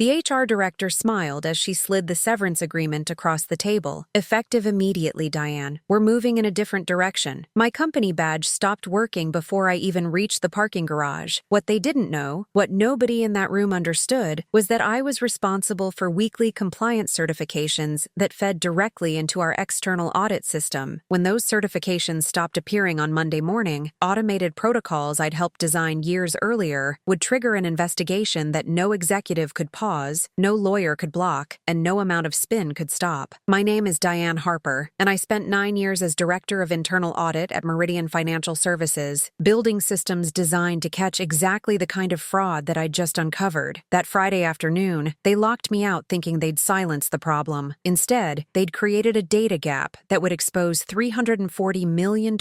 The HR director smiled as she slid the severance agreement across the table. "Effective immediately, Diane. We're moving in a different direction." My company badge stopped working before I even reached the parking garage. What they didn't know, what nobody in that room understood, was that I was responsible for weekly compliance certifications that fed directly into our external audit system. When those certifications stopped appearing on Monday morning, automated protocols I'd helped design years earlier would trigger an investigation that no executive could pause, no lawyer could block, and no amount of spin could stop. My name is Diane Harper, and I spent 9 years as Director of Internal Audit at Meridian Financial Services, building systems designed to catch exactly the kind of fraud that I'd just uncovered. That Friday afternoon, they locked me out thinking they'd silence the problem. Instead, they'd created a data gap that would expose $340 million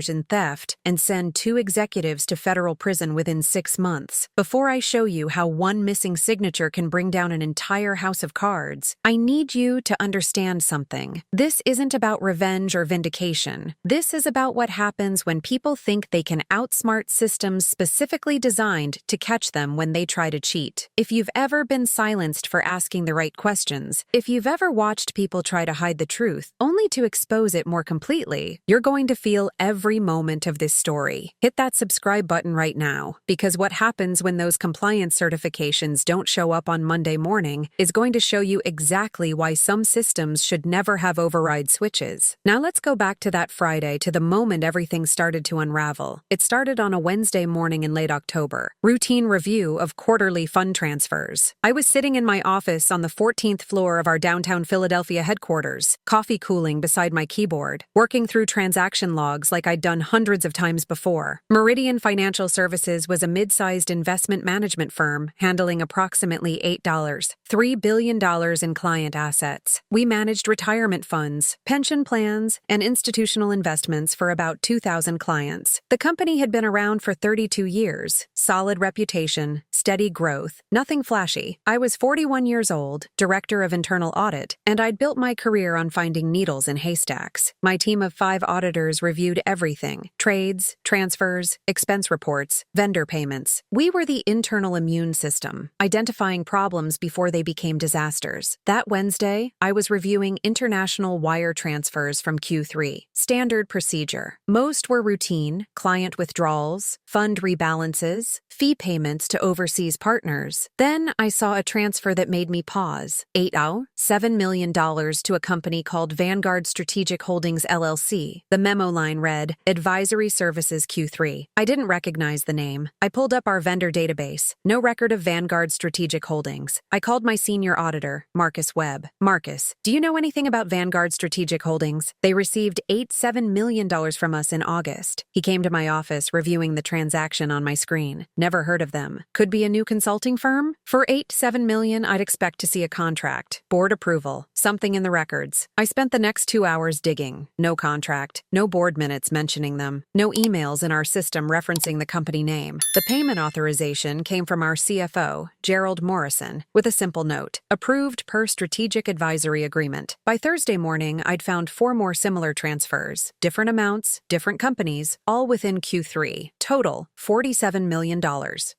in theft and send 2 executives to federal prison within 6 months. Before I show you how one missing signature can bring down an entire house of cards, I need you to understand something. This isn't about revenge or vindication. This is about what happens when people think they can outsmart systems specifically designed to catch them when they try to cheat. If you've ever been silenced for asking the right questions, if you've ever watched people try to hide the truth only to expose it more completely, you're going to feel every moment of this story. Hit that subscribe button right now, because what happens when those compliance certifications don't show up on Monday morning is going to show you exactly why some systems should never have override switches. Now let's go back to that Friday, to the moment everything started to unravel. It started on a Wednesday morning in late October. Routine review of quarterly fund transfers. I was sitting in my office on the 14th floor of our downtown Philadelphia headquarters, coffee cooling beside my keyboard, working through transaction logs like I'd done hundreds of times before. Meridian Financial Services was a mid-sized investment management firm handling approximately $3 billion in client assets. We managed retirement funds, pension plans, and institutional investments for about 2,000 clients. The company had been around for 32 years, solid reputation, steady growth, nothing flashy. I was 41 years old, Director of Internal Audit, and I'd built my career on finding needles in haystacks. My team of 5 auditors reviewed everything: trades, transfers, expense reports, vendor payments. We were the internal immune system, identifying problems before they became disasters. That Wednesday, I was reviewing international wire transfers from Q3. Standard procedure. Most were routine: client withdrawals, fund rebalances, fee payments to overseas partners. Then I saw a transfer that made me pause. $7 million to a company called Vanguard Strategic Holdings LLC. The memo line read, "Advisory Services Q3." I didn't recognize the name. I pulled up our vendor database. No record of Vanguard Strategic Holdings. I called my senior auditor, Marcus Webb. "Marcus, do you know anything about Vanguard Strategic Holdings? They received $7 million from us in August." He came to my office, reviewing the transaction on my screen. Never heard of them. Could be a new consulting firm? For $7 million, I'd expect to see a contract, board approval, something in the records. I spent the next 2 hours digging. No contract, no board minutes mentioning them, no emails in our system referencing the company name. The payment authorization came from our CFO, Gerald Morrison, with a simple note: approved per strategic advisory agreement. By Thursday morning, I'd found 4 more similar transfers, different amounts, different companies, all within Q3. Total, $47 million.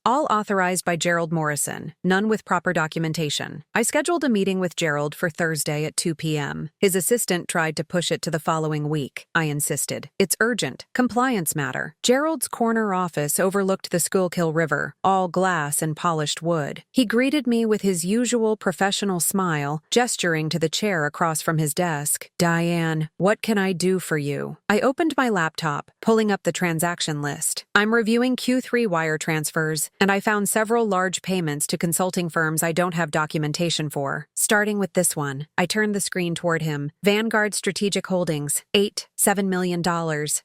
All authorized by Gerald Morrison, none with proper documentation. I scheduled a meeting with Gerald for Thursday at 2 p.m. His assistant tried to push it to the following week. I insisted. It's urgent. Compliance matter. Gerald's corner office overlooked the Schuylkill River, all glass and polished wood. He greeted me with his usual professional smile, gesturing to the chair across from his desk. "Diane, what can I do for you?" I opened my laptop, pulling up the transaction list. I'm reviewing Q3 wire transfers, and I found several large payments to consulting firms I don't have documentation for. Starting with this one, I turned the screen toward him. Vanguard Strategic Holdings, $7 million.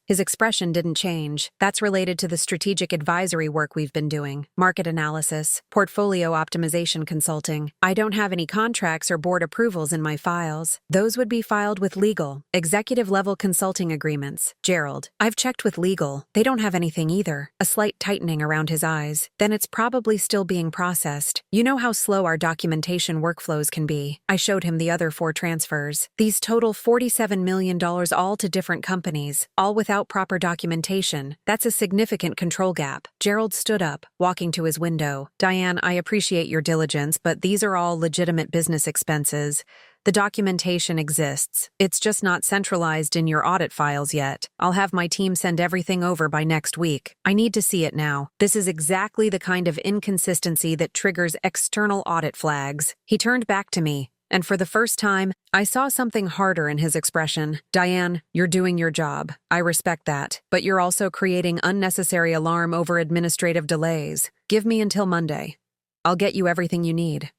His expression didn't change. That's related to the strategic advisory work we've been doing. Market analysis, portfolio optimization consulting. I don't have any contracts or board approvals in my files. Those would be filed with legal, executive-level consulting agreements. Gerald, I've checked with legal. They don't have anything either. A slight tightening around his eyes. Then it's probably still being processed. You know how slow our documentation workflows can be. I showed him the other 4 transfers. These total $47 million all to different companies, all without proper documentation. That's a significant control gap. Gerald stood up, walking to his window. "Diane, I appreciate your diligence diligence, but these are all legitimate business expenses. The documentation exists. It's just not centralized in your audit files yet. I'll have my team send everything over by next week. I need to see it now. This is exactly the kind of inconsistency that triggers external audit flags. He turned back to me, and for the first time, I saw something harder in his expression. Diane, you're doing your job. I respect that. But you're also creating unnecessary alarm over administrative delays. Give me until Monday. I'll get you everything you need.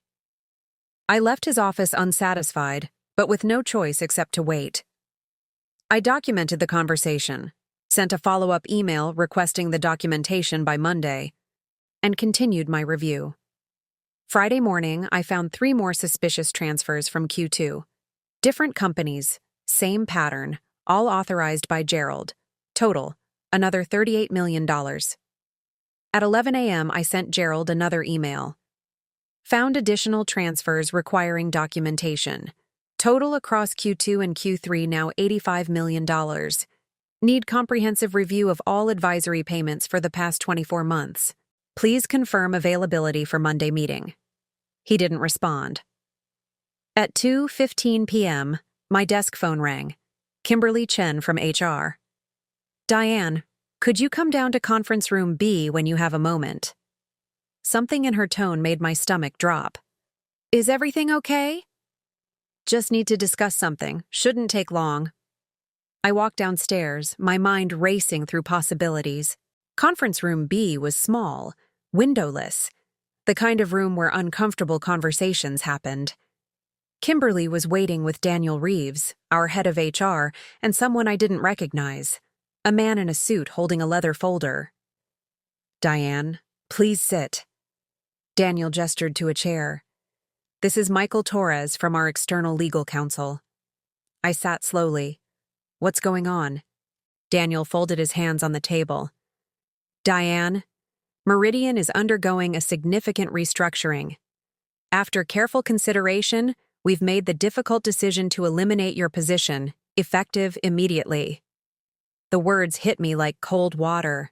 I left his office unsatisfied, but with no choice except to wait. I documented the conversation, sent a follow-up email requesting the documentation by Monday, and continued my review. Friday morning, I found 3 more suspicious transfers from Q2. Different companies, same pattern, all authorized by Gerald. Total, another $38 million. At 11 a.m., I sent Gerald another email. Found additional transfers requiring documentation. Total across Q2 and Q3 now $85 million. Need comprehensive review of all advisory payments for the past 24 months. Please confirm availability for Monday meeting. He didn't respond. At 2:15 p.m., my desk phone rang. Kimberly Chen from HR. Diane, could you come down to conference room B when you have a moment? Something in her tone made my stomach drop. Is everything okay? Just need to discuss something. Shouldn't take long. I walked downstairs, my mind racing through possibilities. Conference room B was small, windowless, the kind of room where uncomfortable conversations happened. Kimberly was waiting with Daniel Reeves, our head of HR, and someone I didn't recognize, a man in a suit holding a leather folder. Diane, please sit. Daniel gestured to a chair. This is Michael Torres from our external legal counsel. I sat slowly. What's going on? Daniel folded his hands on the table. Diane, Meridian is undergoing a significant restructuring. After careful consideration, we've made the difficult decision to eliminate your position, effective immediately. The words hit me like cold water.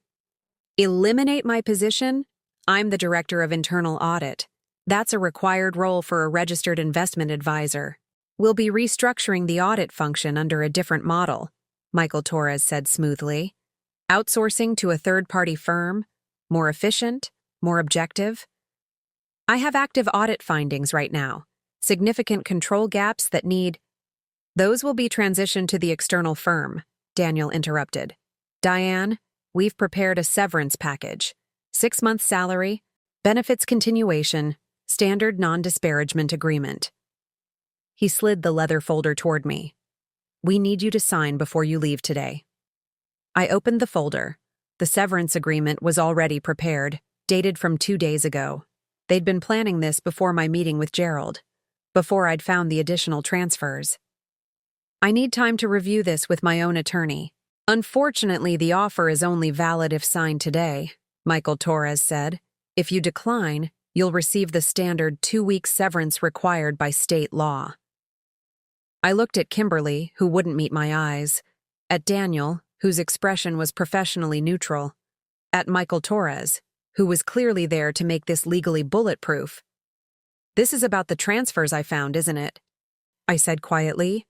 Eliminate my position? I'm the Director of Internal Audit. That's a required role for a registered investment advisor. We'll be restructuring the audit function under a different model, Michael Torres said smoothly. Outsourcing to a third-party firm, more efficient, more objective. I have active audit findings right now, significant control gaps that need... Those will be transitioned to the external firm, Daniel interrupted. Diane, we've prepared a severance package. 6 months salary, benefits continuation, standard non-disparagement agreement. He slid the leather folder toward me. We need you to sign before you leave today. I opened the folder. The severance agreement was already prepared, dated from 2 days ago. They'd been planning this before my meeting with Gerald, before I'd found the additional transfers. I need time to review this with my own attorney. Unfortunately, the offer is only valid if signed today, Michael Torres said. If you decline, you'll receive the standard 2-week severance required by state law. I looked at Kimberly, who wouldn't meet my eyes, at Daniel, whose expression was professionally neutral, at Michael Torres, who was clearly there to make this legally bulletproof. This is about the transfers I found, isn't it? I said quietly.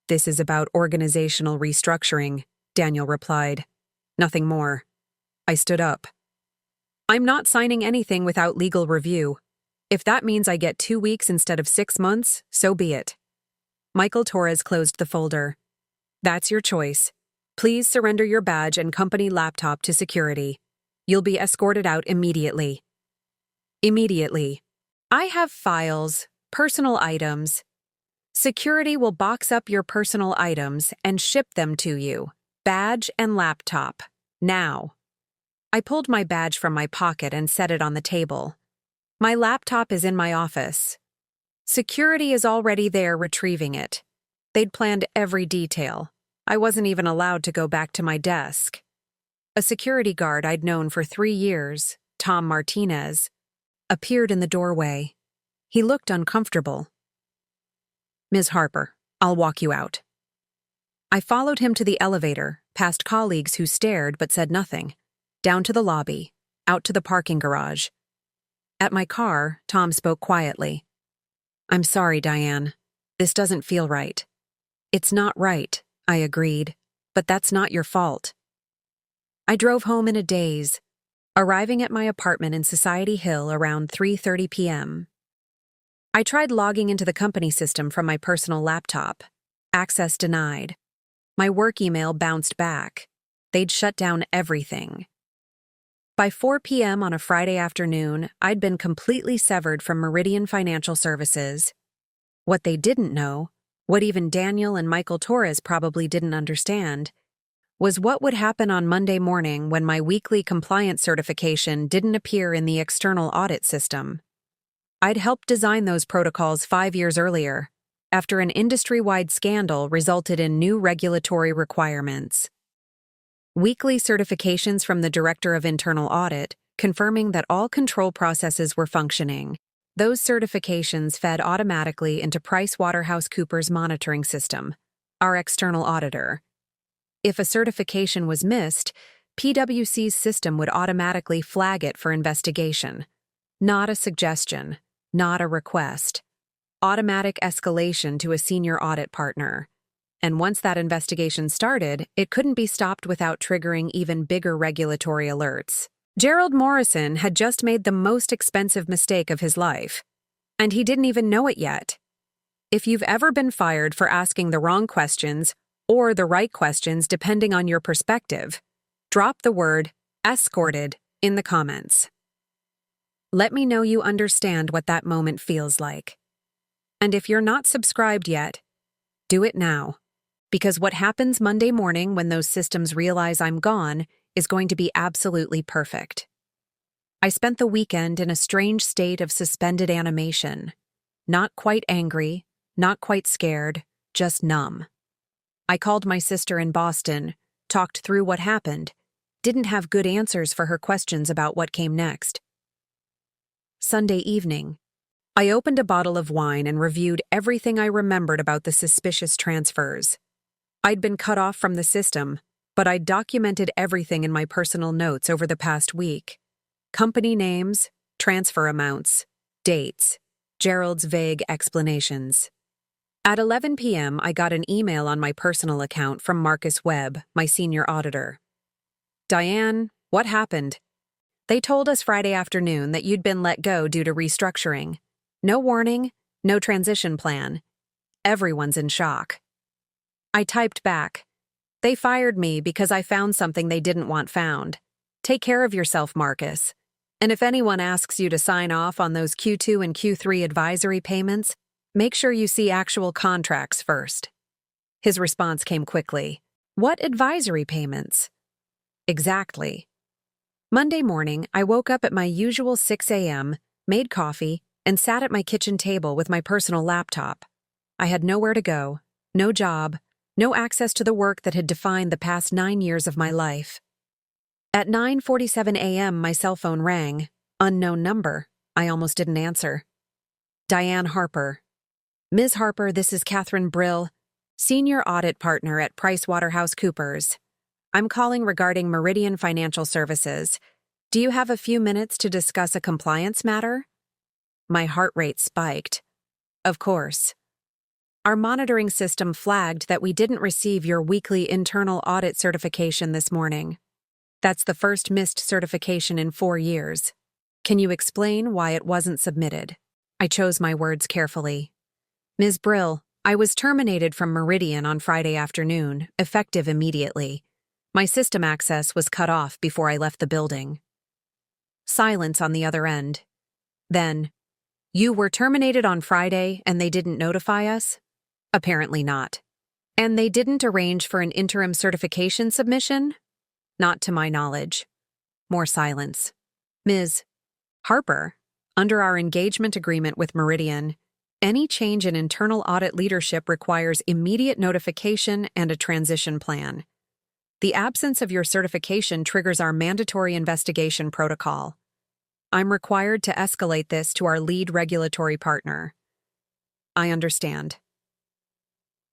This is about organizational restructuring, Daniel replied. Nothing more. I stood up. I'm not signing anything without legal review. If that means I get 2 weeks instead of 6 months, so be it. Michael Torres closed the folder. That's your choice. Please surrender your badge and company laptop to security. You'll be escorted out immediately. Immediately. I have files, personal items. Security will box up your personal items and ship them to you. Badge and laptop. Now. I pulled my badge from my pocket and set it on the table. My laptop is in my office. Security is already there retrieving it. They'd planned every detail. I wasn't even allowed to go back to my desk. A security guard I'd known for 3 years, Tom Martinez, appeared in the doorway. He looked uncomfortable. Ms. Harper, I'll walk you out. I followed him to the elevator, past colleagues who stared but said nothing, down to the lobby, out to the parking garage. At my car, Tom spoke quietly. "I'm sorry, Diane. This doesn't feel right." "It's not right," I agreed, "but that's not your fault." I drove home in a daze, arriving at my apartment in Society Hill around 3:30 p.m. I tried logging into the company system from my personal laptop. Access denied. My work email bounced back. They'd shut down everything. By 4 p.m. on a Friday afternoon, I'd been completely severed from Meridian Financial Services. What they didn't know, what even Daniel and Michael Torres probably didn't understand, was what would happen on Monday morning when my weekly compliance certification didn't appear in the external audit system. I'd helped design those protocols 5 years earlier, after an industry-wide scandal resulted in new regulatory requirements. Weekly certifications from the Director of Internal Audit, confirming that all control processes were functioning. Those certifications fed automatically into PricewaterhouseCoopers monitoring system, our external auditor. If a certification was missed, PwC's system would automatically flag it for investigation. Not a suggestion, not a request. Automatic escalation to a senior audit partner. And once that investigation started, it couldn't be stopped without triggering even bigger regulatory alerts. Gerald Morrison had just made the most expensive mistake of his life, and he didn't even know it yet. If you've ever been fired for asking the wrong questions, or the right questions depending on your perspective, drop the word escorted in the comments. Let me know you understand what that moment feels like. And if you're not subscribed yet, do it now. Because what happens Monday morning when those systems realize I'm gone is going to be absolutely perfect. I spent the weekend in a strange state of suspended animation. Not quite angry, not quite scared, just numb. I called my sister in Boston, talked through what happened, didn't have good answers for her questions about what came next. Sunday evening, I opened a bottle of wine and reviewed everything I remembered about the suspicious transfers. I'd been cut off from the system, but I'd documented everything in my personal notes over the past week. Company names, transfer amounts, dates, Gerald's vague explanations. At 11 p.m., I got an email on my personal account from Marcus Webb, my senior auditor. "Diane, what happened? They told us Friday afternoon that you'd been let go due to restructuring. No warning, no transition plan. Everyone's in shock." I typed back, "They fired me because I found something they didn't want found. Take care of yourself, Marcus. And if anyone asks you to sign off on those Q2 and Q3 advisory payments, make sure you see actual contracts first." His response came quickly. "What advisory payments?" Exactly. Monday morning, I woke up at my usual 6 a.m., made coffee, and sat at my kitchen table with my personal laptop. I had nowhere to go, no job, no access to the work that had defined the past 9 years of my life. At 9:47 a.m., my cell phone rang. Unknown number. I almost didn't answer. Diane Harper. "Ms. Harper, this is Catherine Brill, Senior Audit Partner at PricewaterhouseCoopers. I'm calling regarding Meridian Financial Services. Do you have a few minutes to discuss a compliance matter?" My heart rate spiked. "Of course. Our monitoring system flagged that we didn't receive your weekly internal audit certification this morning. That's the first missed certification in 4 years. Can you explain why it wasn't submitted?" I chose my words carefully. "Ms. Brill, I was terminated from Meridian on Friday afternoon, effective immediately. My system access was cut off before I left the building." Silence on the other end. Then, "You were terminated on Friday and they didn't notify us?" Apparently not. "And they didn't arrange for an interim certification submission?" Not to my knowledge. More silence. "Ms. Harper, under our engagement agreement with Meridian, any change in internal audit leadership requires immediate notification and a transition plan. The absence of your certification triggers our mandatory investigation protocol. I'm required to escalate this to our lead regulatory partner." I understand.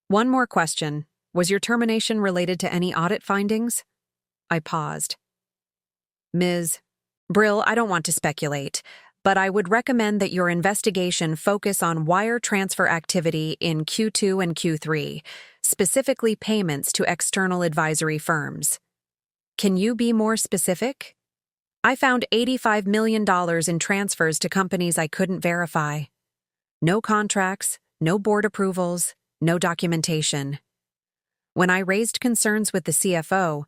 "One more question. Was your termination related to any audit findings?" I paused. "Ms. Brill, I don't want to speculate. but I would recommend that your investigation focus on wire transfer activity in Q2 and Q3, specifically payments to external advisory firms. Can you be more specific? I found $85 million in transfers to companies I couldn't verify. No contracts, no board approvals, no documentation. When I raised concerns with the CFO,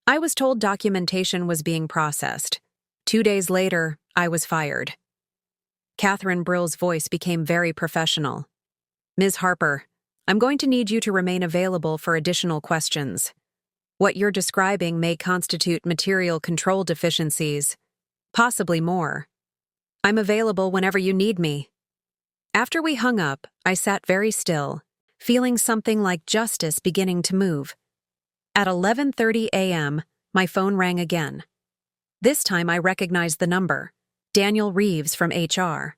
I was told documentation was being processed. 2 days later, I was fired. Catherine Brill's voice became very professional. Ms. Harper, I'm going to need you to remain available for additional questions. What you're describing may constitute material control deficiencies, possibly more. I'm available whenever you need me. After we hung up, I sat very still, feeling something like justice beginning to move. At 11:30 a.m., my phone rang again. This time I recognized the number, Daniel Reeves from HR.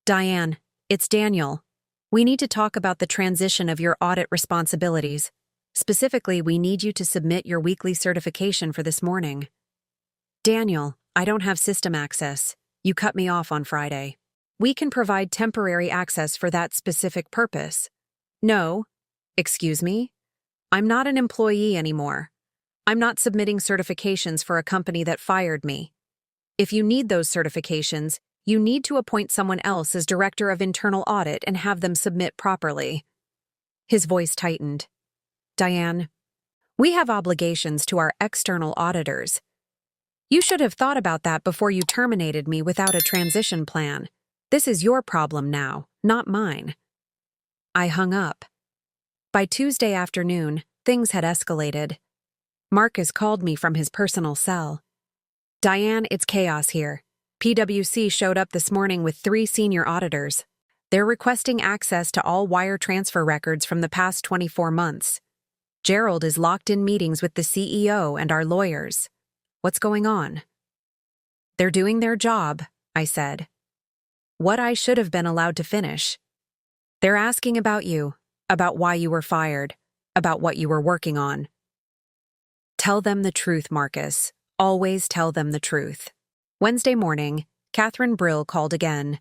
Diane, it's Daniel. We need to talk about the transition of your audit responsibilities. Specifically, we need you to submit your weekly certification for this morning. Daniel, I don't have system access. You cut me off on Friday. We can provide temporary access for that specific purpose. No. Excuse me? I'm not an employee anymore. I'm not submitting certifications for a company that fired me. If you need those certifications, you need to appoint someone else as Director of Internal Audit and have them submit properly. His voice tightened. Diane, we have obligations to our external auditors. You should have thought about that before you terminated me without a transition plan. This is your problem now, not mine. I hung up. By Tuesday afternoon, things had escalated. Marcus called me from his personal cell. Diane, it's chaos here. PwC showed up this morning with 3 senior auditors. They're requesting access to all wire transfer records from the past 24 months. Gerald is locked in meetings with the CEO and our lawyers. What's going on? They're doing their job, I said. What I should have been allowed to finish. They're asking about you, about why you were fired, about what you were working on. Tell them the truth, Marcus. Always tell them the truth. Wednesday morning, Catherine Brill called again.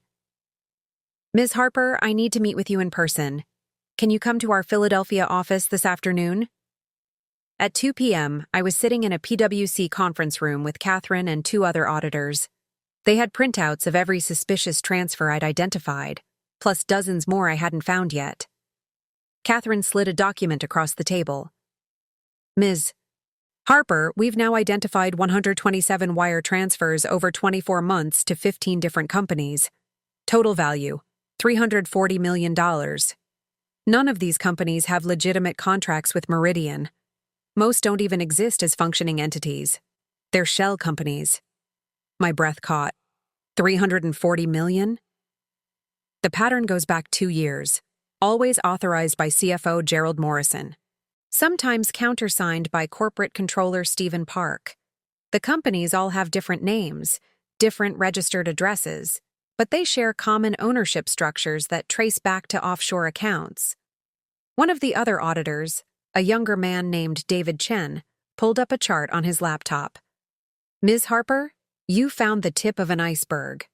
Ms. Harper, I need to meet with you in person. Can you come to our Philadelphia office this afternoon? At 2 p.m., I was sitting in a PwC conference room with Catherine and 2 other auditors. They had printouts of every suspicious transfer I'd identified, plus dozens more I hadn't found yet. Catherine slid a document across the table. Ms. Harper, we've now identified 127 wire transfers over 24 months to 15 different companies. Total value, $340 million. None of these companies have legitimate contracts with Meridian. Most don't even exist as functioning entities. They're shell companies. My breath caught. 340 million? The pattern goes back 2 years, always authorized by CFO Gerald Morrison, sometimes countersigned by corporate controller Stephen Park. The companies all have different names, different registered addresses, but they share common ownership structures that trace back to offshore accounts. One of the other auditors, a younger man named David Chen, pulled up a chart on his laptop. Ms. Harper, you found the tip of an iceberg.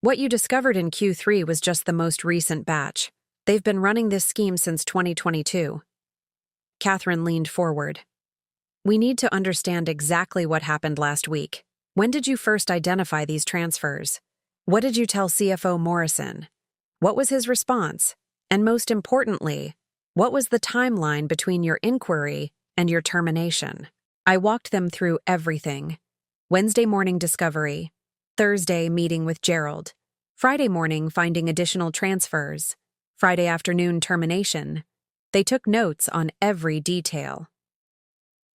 What you discovered in Q3 was just the most recent batch. They've been running this scheme since 2022. Catherine leaned forward. We need to understand exactly what happened last week. When did you first identify these transfers? What did you tell CFO Morrison? What was his response? And most importantly, what was the timeline between your inquiry and your termination? I walked them through everything. Wednesday morning discovery, Thursday meeting with Gerald, Friday morning finding additional transfers, Friday afternoon termination. They took notes on every detail.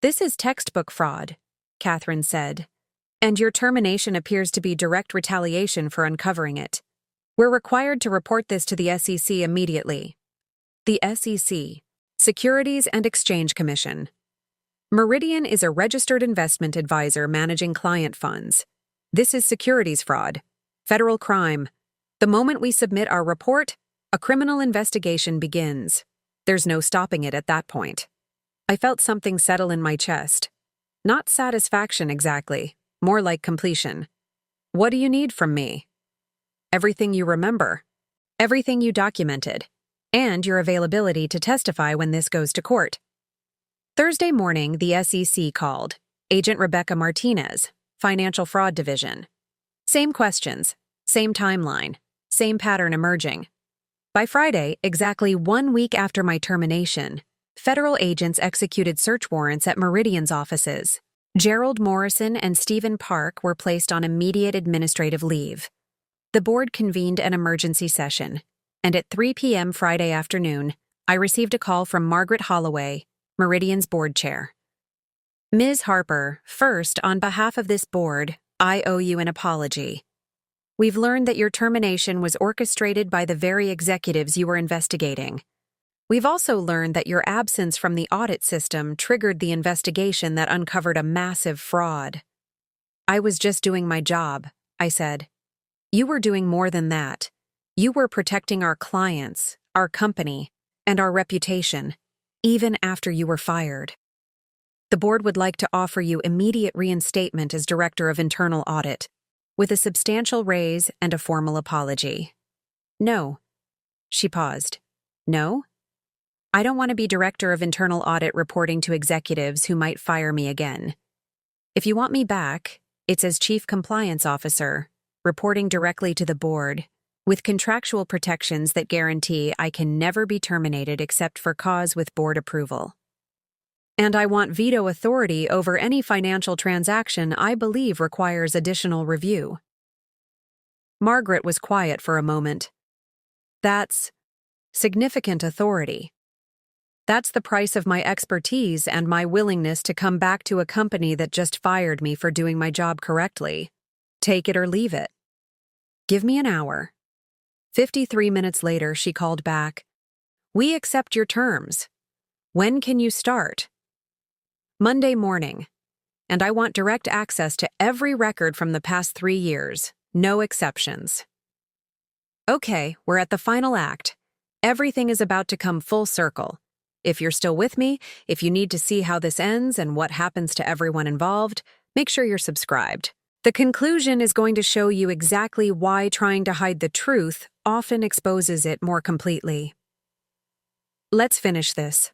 This is textbook fraud, Catherine said, and your termination appears to be direct retaliation for uncovering it. We're required to report this to the SEC immediately. The SEC, Securities and Exchange Commission. Meridian is a registered investment advisor managing client funds. This is securities fraud, federal crime. The moment we submit our report, a criminal investigation begins. There's no stopping it at that point. I felt something settle in my chest. Not satisfaction exactly, more like completion. What do you need from me? everything you remember, everything you documented, and your availability to testify when this goes to court. Thursday morning, the SEC called. Agent Rebecca Martinez, Financial Fraud Division. Same questions, same timeline, same pattern emerging. By Friday, exactly 1 week after my termination, federal agents executed search warrants at Meridian's offices. Gerald Morrison and Stephen Park were placed on immediate administrative leave. The board convened an emergency session, and at 3 p.m. Friday afternoon, I received a call from Margaret Holloway, Meridian's board chair. Ms. Harper, first, on behalf of this board, I owe you an apology. We've learned that your termination was orchestrated by the very executives you were investigating. We've also learned that your absence from the audit system triggered the investigation that uncovered a massive fraud. I was just doing my job, I said. You were doing more than that. You were protecting our clients, our company, and our reputation, even after you were fired. The board would like to offer you immediate reinstatement as Director of Internal Audit, with a substantial raise and a formal apology. No. She paused. No? I don't want to be Director of Internal Audit reporting to executives who might fire me again. If you want me back, it's as Chief Compliance Officer, reporting directly to the board, with contractual protections that guarantee I can never be terminated except for cause with board approval. And I want veto authority over any financial transaction I believe requires additional review. Margaret was quiet for a moment. That's significant authority. That's the price of my expertise and my willingness to come back to a company that just fired me for doing my job correctly. Take it or leave it. Give me an hour. 53 minutes later, she called back. We accept your terms. When can you start? Monday morning. And I want direct access to every record from the past 3 years. No exceptions. Okay, we're at the final act. Everything is about to come full circle. If you're still with me, if you need to see how this ends and what happens to everyone involved, make sure you're subscribed. The conclusion is going to show you exactly why trying to hide the truth often exposes it more completely. Let's finish this.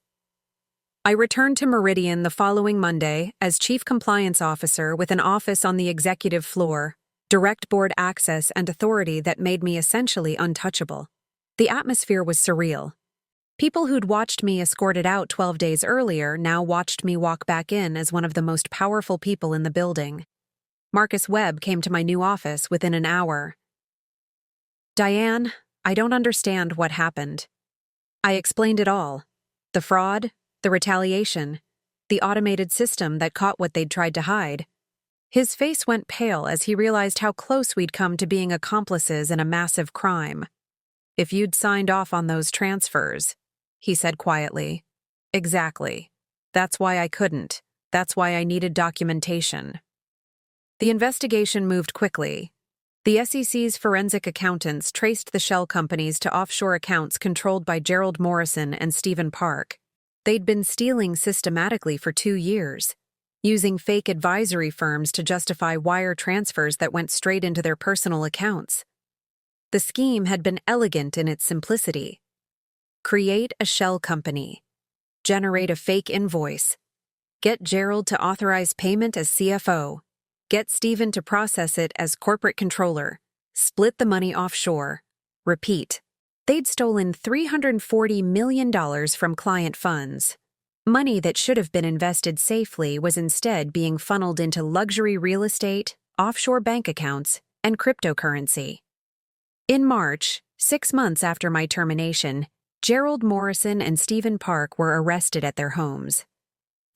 I returned to Meridian the following Monday as Chief Compliance Officer with an office on the executive floor, direct board access and authority that made me essentially untouchable. The atmosphere was surreal. People who'd watched me escorted out 12 days earlier now watched me walk back in as one of the most powerful people in the building. Marcus Webb came to my new office within an hour. Diane, I don't understand what happened. I explained it all. The fraud, the retaliation, the automated system that caught what they'd tried to hide. His face went pale as he realized how close we'd come to being accomplices in a massive crime. If you'd signed off on those transfers, he said quietly. Exactly. That's why I couldn't. That's why I needed documentation. The investigation moved quickly. The SEC's forensic accountants traced the shell companies to offshore accounts controlled by Gerald Morrison and Stephen Park. They'd been stealing systematically for 2 years, using fake advisory firms to justify wire transfers that went straight into their personal accounts. The scheme had been elegant in its simplicity. Create a shell company. Generate a fake invoice. Get Gerald to authorize payment as CFO. Get Stephen to process it as corporate controller. Split the money offshore. Repeat. They'd stolen $340 million from client funds. Money that should have been invested safely was instead being funneled into luxury real estate, offshore bank accounts, and cryptocurrency. In March, 6 months after my termination, Gerald Morrison and Stephen Park were arrested at their homes.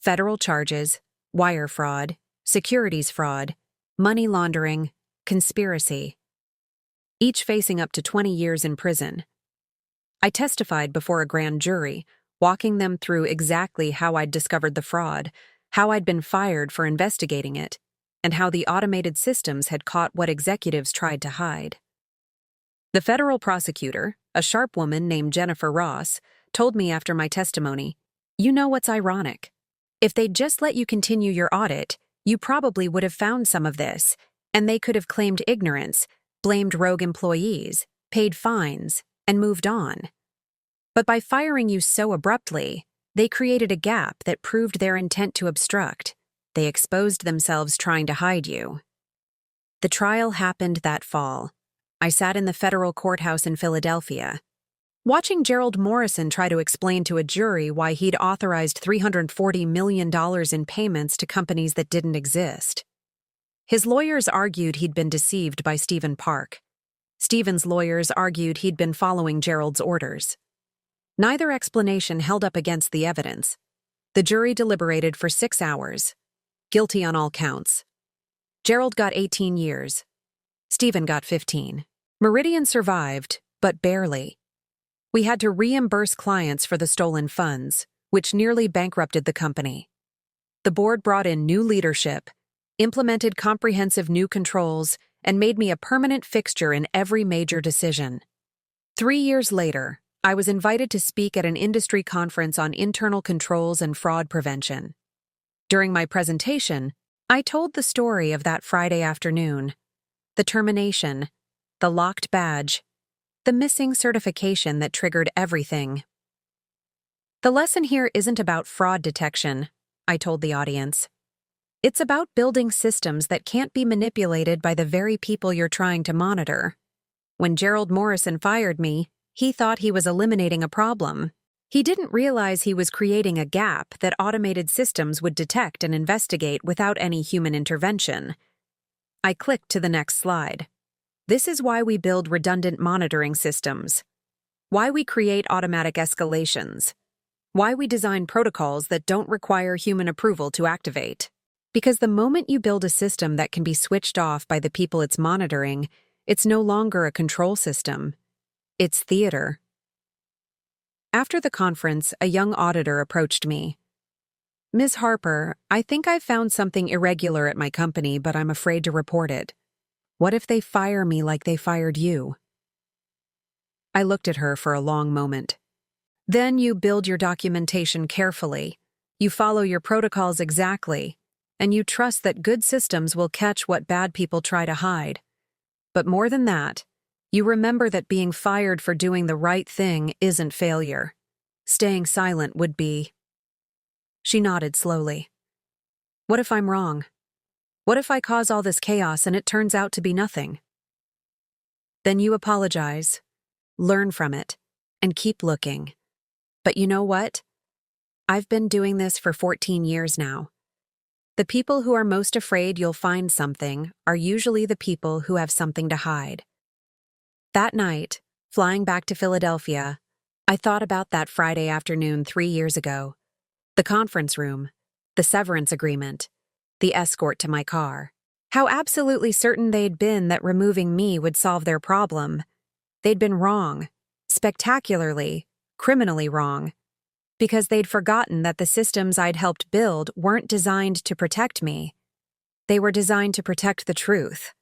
Federal charges, wire fraud, securities fraud, money laundering, conspiracy. Each facing up to 20 years in prison. I testified before a grand jury, walking them through exactly how I'd discovered the fraud, how I'd been fired for investigating it, and how the automated systems had caught what executives tried to hide. The federal prosecutor, a sharp woman named Jennifer Ross, told me after my testimony, "You know what's ironic? If they'd just let you continue your audit, you probably would have found some of this, and they could have claimed ignorance, blamed rogue employees, paid fines, and moved on. But by firing you so abruptly, they created a gap that proved their intent to obstruct. They exposed themselves trying to hide you. The trial happened that fall. I sat in the federal courthouse in Philadelphia, watching Gerald Morrison try to explain to a jury why he'd authorized $340 million in payments to companies that didn't exist. His lawyers argued he'd been deceived by Stephen Park. Stephen's lawyers argued he'd been following Gerald's orders. Neither explanation held up against the evidence. The jury deliberated for 6 hours. Guilty on all counts. Gerald got 18 years. Stephen got 15. Meridian survived, but barely. We had to reimburse clients for the stolen funds, which nearly bankrupted the company. The board brought in new leadership, implemented comprehensive new controls, and made me a permanent fixture in every major decision. 3 years later, I was invited to speak at an industry conference on internal controls and fraud prevention. During my presentation, I told the story of that Friday afternoon, the termination, the locked badge, the missing certification that triggered everything. The lesson here isn't about fraud detection, I told the audience. It's about building systems that can't be manipulated by the very people you're trying to monitor. When Gerald Morrison fired me, he thought he was eliminating a problem. He didn't realize he was creating a gap that automated systems would detect and investigate without any human intervention. I clicked to the next slide. This is why we build redundant monitoring systems. Why we create automatic escalations. Why we design protocols that don't require human approval to activate. Because the moment you build a system that can be switched off by the people it's monitoring, it's no longer a control system. It's theater. After the conference, a young auditor approached me. "Ms. Harper, I think I've found something irregular at my company, but I'm afraid to report it. What if they fire me like they fired you?" I looked at her for a long moment. "Then you build your documentation carefully, you follow your protocols exactly, and you trust that good systems will catch what bad people try to hide. But more than that, you remember that being fired for doing the right thing isn't failure. Staying silent would be." She nodded slowly. "What if I'm wrong? What if I cause all this chaos and it turns out to be nothing?" "Then you apologize, learn from it, and keep looking. But you know what? I've been doing this for 14 years now. The people who are most afraid you'll find something are usually the people who have something to hide." That night, flying back to Philadelphia, I thought about that Friday afternoon 3 years ago. The conference room, the severance agreement, the escort to my car. How absolutely certain they'd been that removing me would solve their problem. They'd been wrong, spectacularly, criminally wrong, because they'd forgotten that the systems I'd helped build weren't designed to protect me. They were designed to protect the truth.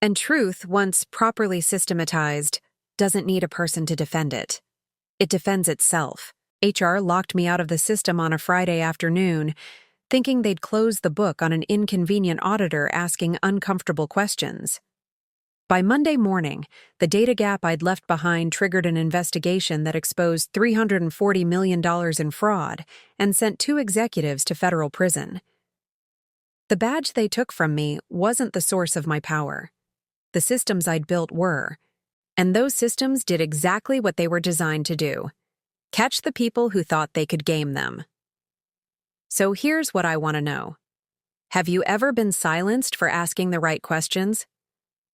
And truth, once properly systematized, doesn't need a person to defend it. It defends itself. HR locked me out of the system on a Friday afternoon, thinking they'd close the book on an inconvenient auditor asking uncomfortable questions. By Monday morning, the data gap I'd left behind triggered an investigation that exposed $340 million in fraud and sent 2 executives to federal prison. The badge they took from me wasn't the source of my power. The systems I'd built were, and those systems did exactly what they were designed to do: catch the people who thought they could game them. So here's what I want to know. Have you ever been silenced for asking the right questions?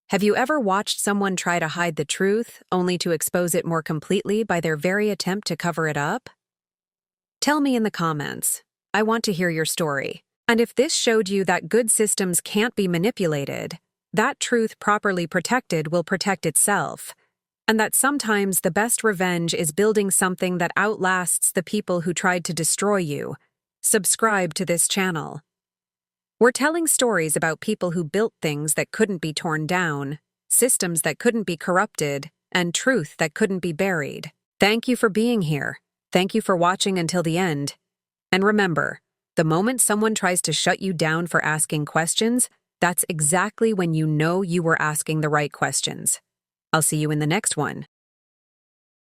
Have you ever watched someone try to hide the truth only to expose it more completely by their very attempt to cover it up? Tell me in the comments. I want to hear your story. And if this showed you that good systems can't be manipulated, that truth properly protected will protect itself, and that sometimes the best revenge is building something that outlasts the people who tried to destroy you, subscribe to this channel. We're telling stories about people who built things that couldn't be torn down, systems that couldn't be corrupted, and truth that couldn't be buried. Thank you for being here. Thank you for watching until the end. And remember, the moment someone tries to shut you down for asking questions, That's exactly when you know you were asking the right questions. I'll see you in the next one.